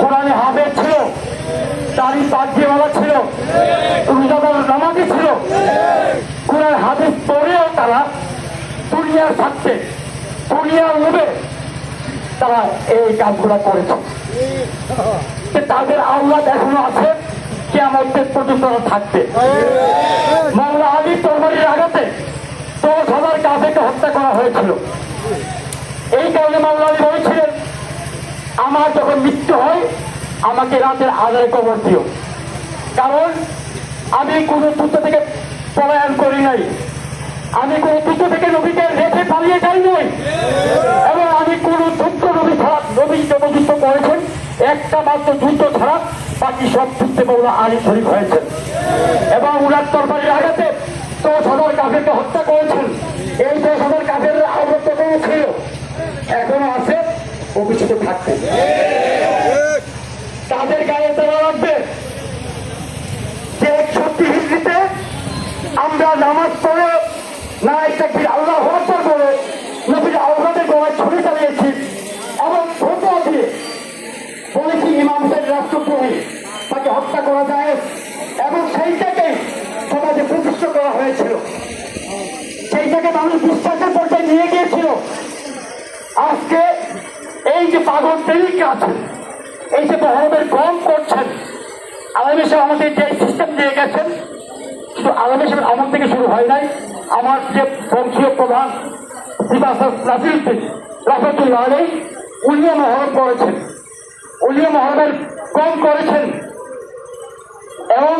কোরআনে হাফেজ ছিল, দাড়ি পাগড়িওয়ালা ছিল, রোজাদার নামাজি ছিল। কোরআন হাদিস পড়েও তারা দুনিয়ার স্বার্থে, দুনিয়ার লোভে তারা এই কাজগুলো করেছে। তাদের আওলাদ এখনো আছে, কিয়ামত পর্যন্ত থাকবে। মাওলা আলী তরবারির আঘাতে 10,000 কাফেরকে হত্যা করা হয়েছিল। এই কারণে মাওলা আলী বলেছিলেন, আমার যখন মৃত্যু হয় আমাকে রাতের আধারে কবর দিও, কারণ আমি কোনো যুদ্ধ থেকে পলায়ন করি নাই, আমি কোনো যুদ্ধ থেকে নবীকে রেখে পালিয়ে যাই নাই, এবং আমি কোনো যুদ্ধ নবী ছাড়া, নবী যত যুদ্ধ করেছেন একটা মাত্র যুদ্ধ ছাড়া বাকি সব যুদ্ধে মাওলা আলী শরীফ হয়েছেন। এবং উনার তরবারির আঘাতে 10,000 কাফেরকে হত্যা করেছেন। এই 10,000 কাফেররা আহত ছিল, এখনো আছে, ভবিষ্যতে থাকবে। তাদের গায়ে দেওয়া লাগবে যে 61 হিজরিতে আমরা নামাজ পড়ে না একটা আল্লাহু আকবার বলে নবীর আওলাদের গলায় ছুরি চালিয়েছি এবং ফতোয়া দিয়ে বলেছি ইমামদের রাষ্ট্রদ্রোহী, তাকে হত্যা করা যায়, এবং সেইটাকেই সমাজে প্রতিষ্ঠা করা হয়েছিল, সেইটাকে মানুষ বিশ্বাসের পর্যায়ে নিয়ে গিয়েছিল। আজকে এই যে পাগল তরিকা আছে, এই যে মহরমের গম করছেন, আলমী সাহেব আমাদের যে সিস্টেম দিয়ে গেছেন, শুধু আলমী সাহেব আমার থেকে শুরু হয় নাই, আমার যে বংশীয় প্রধান নাসিরউদ্দিন রহমতুল্লাহ আলাইহি, উনিও মহরম করেছেন, উনিও মহরমের গম করেছেন। এবং